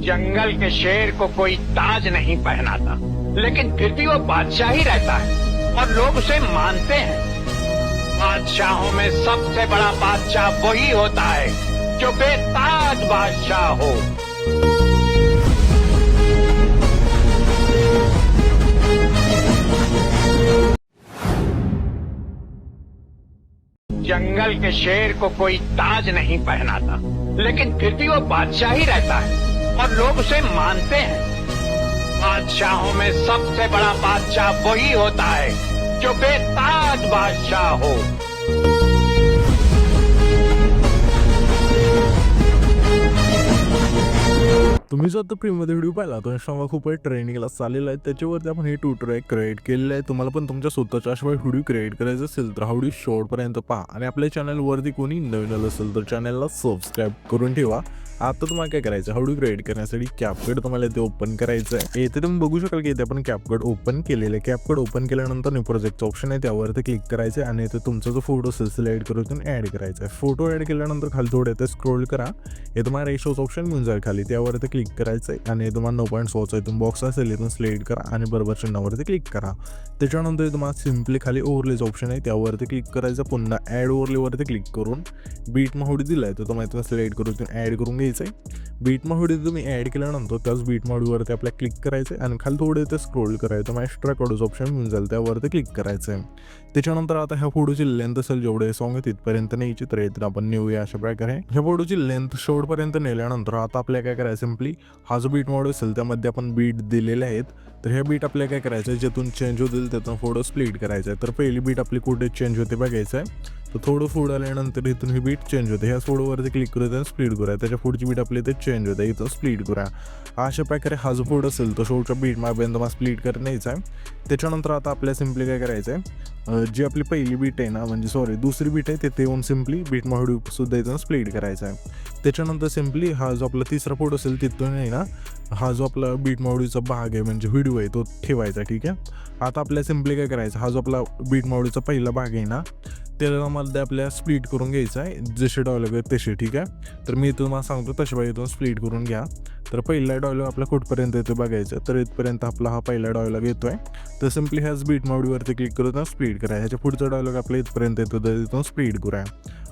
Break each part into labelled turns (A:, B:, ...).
A: जंगल के शेर को कोई ताज नहीं पहनाता, लेकिन फिर भी वो बादशाह ही रहता है और लोग उसे मानते हैं। बादशाहों में सबसे बड़ा बादशाह वही होता है जो बेताज बादशाह हो। जंगल के शेर को कोई ताज नहीं पहनाता, लेकिन फिर भी वो बादशाह ही रहता है और लोग उसे मानते हैं। बादशाहों में सबसे बड़ा बादशाह वही होता है जो बेताज बादशाह हो।
B: तुम्ही जर आता प्रीमध्ये व्हिडिओ पाहिला तर इंस्टाग्रामवर खूप ट्रेंडिंगला चाललेला आहे, त्याच्यावरती आपण हे ट्युटोरियल क्रिएट केलेलं आहे। तुम्हाला पण तुमच्या स्वतःच्या अशा व्हिडिओ क्रिएट करायचे असेल तर हा व्हिडिओ शेवटपर्यंत पहा आणि आपल्या चॅनलवरती कोणी नवीन असेल तर चॅनलला सबस्क्राईब करून ठेवा। आता तुम्हाला काय करायचं, व्हिडिओ क्रिएट करण्यासाठी कॅपकट तुम्हाला इथे ओपन करायचं आहे। इथे तुम्ही बघू शकाल की इथे आपण कॅपकट ओपन केलेलं आहे। कॅपकट ओपन केल्यानंतर न्यू प्रोजेक्टचं ऑप्शन आहे, त्यावरती क्लिक करायचं आणि इथे तुमचा जो फोटो असेल सिलेक्ट करून ॲड करायचा आहे। फोटो ॲड केल्यानंतर खाली थोडं इथे स्क्रोल करा, हे तुम्हाला रेशोचं ऑप्शन मिळून जाईल खाली, त्यावरती क्लिक करायचं आहे आणि तुम्हाला 9.6 इथून बॉक्स असेल इथून सिलेक्ट करा आणि बरोबर चिन्हावरती क्लिक करा। त्याच्यानंतर तुम्हाला सिम्पली खाली ओव्हरलेचं ऑप्शन आहे, त्यावरती क्लिक करायचं, पुन्हा ॲड ओव्हरलेवरती क्लिक करून बीट माहुडी दिलाय तर तुम्हाला इथून सिलेक्ट करून ॲड करून घ्यायचं आहे। बीट माहुडी तुम्ही ॲड केल्यानंतर त्याच बीट माहुडीवरती आपल्याला क्लिक करायचं आहे आणि खाली थोडे इथे स्क्रोल करायचं, मग एक्स्ट्रा कडूचं ऑप्शन मिळून जाईल, त्यावरती क्लिक करायचं आहे। त्याच्यानंतर आता ह्या फोटोची लेंथ असेल जेवढे सॉंग आहे तिथपर्यंत न्यायची, तर इथे आपण नेऊया अशा प्रकारे। ह्या फोटोची लेंथ शेवटपर्यंत नेल्यानंतर आता आपल्याला काय करायचं, सिम्पली हा जो बीट माहुडी असेल त्यामध्ये आपण बीट दिलेले आहेत, तर ह्या बीट आपल्याला काय करायचं आहे, ज्यातून चेंज होतील त्यातून फोटो स्प्लिट करायचा आहे। तर पहिली बीट आपली कुठे चेंज होते बघायचं आहे, तर थोडं पुढं आल्यानंतर इथून ही बीट चेंज होते, ह्या फोटोवरती क्लिक करूया स्प्लिट करूया, त्याच्या पुढची बीट आपली इथे चेंज होते, इथं स्प्लिट करूया। अशा प्रकारे हा जो फोटो असेल तो शेवटच्या बीट मार्पर्यंत मला स्प्लिट करायचा आहे। त्याच्यानंतर आता आपल्याला सिम्पली काय करायचं आहे, जी आपली पहिली बीट आहे ना, म्हणजे सॉरी दुसरी बीट आहे तिथे येऊन सिम्पली बीट माहुडी सुद्धा इथून स्प्लिट करायचा आहे। त्याच्यानंतर सिम्पली हा जो आपला तिसरा फोटो असेल तिथून आहे ना, हा जो आपला बीट माहुडीचा भाग आहे म्हणजे व्हिडिओ आहे तो ठेवायचा, ठीक आहे। आता आपल्याला सिम्पली काय करायचं, हा जो आपला बीट माहुडीचा पहिला भाग आहे ना त्याला मला आपल्याला स्प्लिट करून घ्यायचं आहे, जसे डायलॉग आहेत तसे, ठीक आहे। तर मी इथून मला सांगतो तशा पाहिजे इथून स्प्लिट करून घ्या। तर पहिला डायलॉग आपला कुठपर्यंत येतो बघायचं, तर इथपर्यंत आपला हा पहिला डायलॉग येतोय, तर सिम्पली ह्याच बीट माहुडीवरती क्लिक करून स्प्लिट करा। ह्याच्या पुढचा डायलॉग आपल्या इथपर्यंत येतो तर इथून स्प्लिट करूया।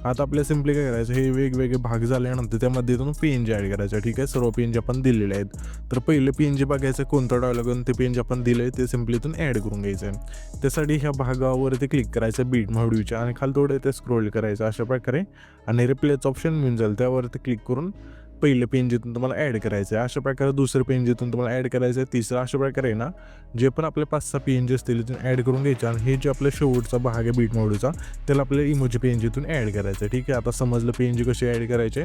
B: आता आपल्याला सिम्पली काय करायचं, हे वेगवेगळे भाग झाल्यानंतर त्यामध्ये इथून PNG ॲड करायचं, ठीक आहे। सर्व PNG आपण दिलेले आहेत, तर पहिलं PNG बघायचं कोणता डायलॉग ते PNG आपण दिलं आहे ते सिम्पली इथून ॲड करून घ्यायचं आहे। त्यासाठी ह्या भागावरती क्लिक करायचं बीट माहुडीच्या आणि खाली थोडं ते स्क्रोल करायचं अशा प्रकारे आणि रिप्लेचं ऑप्शन मिळून जाईल, त्यावरती क्लिक करून पहिलं पेंजीतून तुम्हाला ॲड करायचं आहे। अशा प्रकारे दुसरं पेंजीतून तुम्हाला ॲड करायचं आहे, तिसरं अशा प्रकारे ना जे पण आपले 5-6 PNG असतील तिथून ॲड करून घ्यायचे आणि हे जे आपलं शेवटचा भाग आहे बीट माहुडीचा त्याला आपल्याला इमोजी PNGतून ॲड करायचं आहे, ठीक आहे। आता समजलं PNG कसे ॲड करायचे।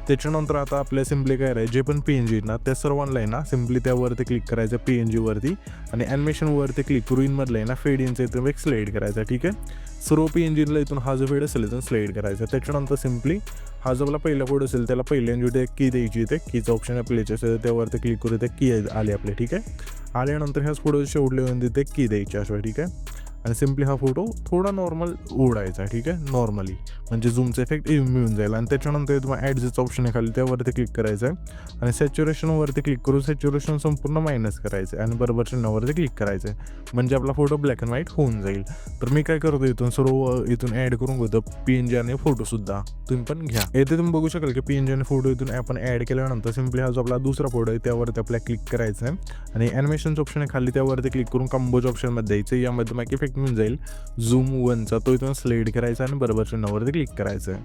B: त्याच्यानंतर आता आपल्याला सिम्पली काय करायचं, जे पण PNG आहेत ना त्या सर्वांना आहे ना सिम्पली त्यावरती क्लिक करायचं PNGवरती आणि ॲनिमेशनवरती क्लिक करून इनमधलं आहे ना फेड इनचं इथून एक स्लाईड करायचं, ठीक आहे। सर्व PNGला इथून हा जो फेड असेल इथून स्लाईड करायचा। त्याच्यानंतर सिम्पली हा जो आपला पहिला फोटो असेल त्याला पहिल्यांदा की द्यायची, ते कीचं ऑप्शन आपल्याचे असेल त्यावरती क्लिक करू, ते की आले आपले, ठीक आहे। आल्यानंतर ह्याच फोटो शेवटले ते की द्यायची अशा, ठीक आहे। आणि सिम्पली हा फोटो थोडा नॉर्मल ओढायचा, ठीक आहे, नॉर्मली म्हणजे झूमचा इफेक्ट मिळून जाईल। आणि त्याच्यानंतर तुम्हाला ॲडजस्ट ऑप्शन आहे खाली त्यावरती क्लिक करायचं आहे आणि सॅच्युरेशनवरती क्लिक करून सॅच्युरेशन संपूर्ण मायनस करायचं आहे आणि बरोबर चिन्हावरती क्लिक करायचं आहे, म्हणजे आपला फोटो ब्लॅक अँड व्हाईट होऊन जाईल। तर मी काय करतो इथून सर्व इथून ॲड करून घेतो PNG आणि फोटोसुद्धा, तुम्ही पण घ्या। येथे तुम्ही बघू शकाल की PNG आणि फोटो इथून आपण ॲड केल्यानंतर सिम्पली हा जो आपला दुसरा फोटो आहे त्यावरती आपल्याला क्लिक करायचं आहे आणि ॲनिमेशनचं ऑप्शन आहे खाली त्यावरती क्लिक करून कंबोज ऑप्शनमध्ये द्यायचं, यामध्ये तुम्हाला इफेक्ट मिळून जाईल झूम 1चा, तो इथून स्लाईड करायचा आणि बरोबर चिन्हावरती क्लिक करायचं आहे।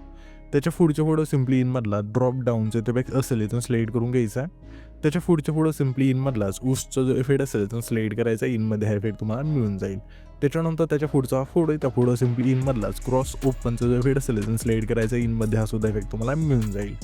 B: त्याच्या पुढच्या फोटो सिम्पली इनमधला ड्रॉप डाऊनचा इफेक्ट असेल इथून स्लाईड करून घ्यायचा आहे। त्याच्या पुढच्या फोटो सिम्पली इनमधलाच ऊसचा जो इफेक्ट असेल इथून स्लाईड करायचा, इनमध्ये हा इफेक्ट तुम्हाला मिळून जाईल। त्याच्यानंतर त्याच्या पुढचा फोटो आहे त्या फोटो सिम्पली इनमधलाच क्रॉस ओपनचा जो इफेक्ट असेल इथून स्लाईड करायचा, इनमध्ये हा सुद्धा इफेक्ट तुम्हाला मिळून जाईल।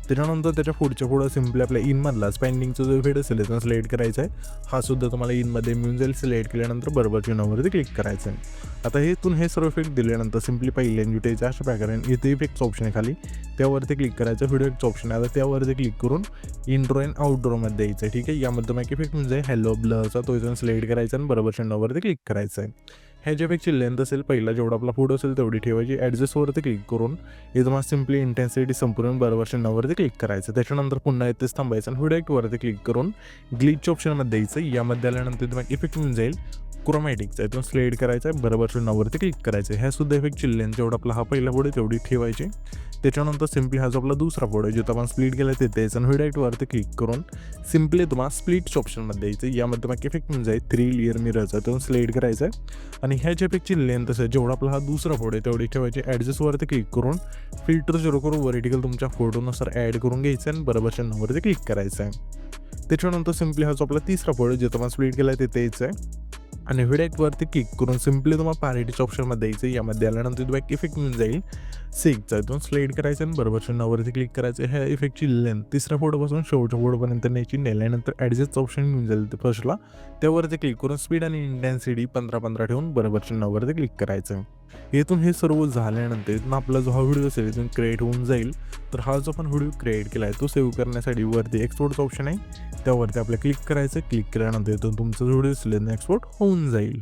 B: त्याच्यानंतर त्याच्या पुढच्या पुढं सिम्पली आपल्या इनमधला स्पेंडिंगचा जो इफेक्ट असेल त्याचा सिलेक्ट करायचा आहे, हा सुद्धा तुम्हाला इनमध्ये मिळून जाईल। सिलेक्ट केल्यानंतर बरोबर चिन्हावरती क्लिक करायचं आहे। आता हे इथून हे सर्व इफेक्ट दिल्यानंतर सिम्पली पहिल्यांदा द्यायचं अशा प्रकारे, इथे इफेक्टचं ऑप्शन आहे खाली त्यावरती क्लिक करायचं, व्हिडिओ इफेक्टचं ऑप्शन आहे आता त्यावरती क्लिक करून इंट्रो अँड आउटडोरमध्ये द्यायचं आहे, ठीक आहे। यामध्ये तुम्हाला इफेक्ट म्हणजे हॅलो ब्लरचा, तो इथून सिलेक्ट करायचा आणि बरोबर चिन्हावरती क्लिक करायचं आहे। ह्या ज्यापेक्षा लेंथ असेल पहिला जेवढा आपला फोटो असेल तेवढी ठेवायची. ॲडजस्टवरती क्लिक करून हे तुम्हाला सिम्पली इंटेन्सिटी संपूर्ण बरोबरच्या नवरती क्लिक करायचं. त्याच्यानंतर पुन्हा इथेच थांबायचं आणि व्हिडिओ ॲक्टवरती क्लिक करून ग्लिच ऑप्शनमध्ये द्यायचं. यामध्ये आल्यानंतर तुम्हाला इफेक्ट मिळून जाईल क्रोमॅटिकचा, इथून स्लाइड करायचा आहे, बरोबरच्या नवरती क्लिक करायचं. ह्या सुद्धा इफेक्टची लेंथ जेवढा आपला हा पहिला फोटो तेवढी ठेवायची. त्याच्यानंतर सिम्पली हा जो आपला दुसरा फोटो आहे जिथं आपण स्प्लिट केला ते द्यायचं आणि व्हिडिओ ॲक्टवरती क्लिक करून सिम्पली तुम्हाला स्प्लिट्स ऑप्शनमध्ये द्यायचं. यामध्ये तुम्हाला इफेक्ट मिळून जाईल 3 लेअर मिररचा, त्यातून स्लाइड करायचं आहे आणि ह्या ज्यापेक्षा लेंथ असेल जेवढा आपला हा दुसरा फोटो आहे तेवढी ठेवायची. ॲडजस्टवरती क्लिक करून फिल्टर 0 करून व्हर्टिकल तुमच्या फोटोनुसार ॲड करून घ्यायचं आणि बरोबरच्या नंबरवरती क्लिक करायचं आहे. त्याच्यानंतर सिम्पली हा जो आपला तिसरा फोटो जिथं आपण स्प्लिट केला आहे ते द्यायचं आहे आणि व्हिडिओ ॲक्टवरती क्लिक करून सिम्पली तुम्हाला पॅरिटीच्या ऑप्शनमध्ये द्यायचं. यामध्ये आल्यानंतर तुम्हाला इफेक्ट मिळून जाईल सिगचा, इथून स्लाइड करायचं आणि बरोबरच्या नंबरवरती क्लिक करायचं. ह्या इफेक्टची लेंथ तिसऱ्या फोटोपासून शेवटच्या फोटोपर्यंत न्यायची. नेल्यानंतर ॲडजस्टचं ऑप्शन मिळून जाईल ते फर्स्टला, त्यावरती क्लिक करून स्पीड आणि इंटेन्सिटी 15-15 ठेवून बरोबरच्या नंबरवरती क्लिक करायचं. इथून हे सर्व झाल्यानंतर इथून आपला जो हा व्हिडिओ असेल इथून क्रिएट होऊन जाईल. तर हा जो आपण व्हिडिओ क्रिएट केला आहे तो सेव्ह करण्यासाठी वरती एक्सपोर्टचा ऑप्शन आहे, त्यावरती आपल्याला क्लिक करायचं. क्लिक केल्यानंतर इथून तुमचा व्हिडिओ असेल एक्सपोर्ट होऊन जाईल.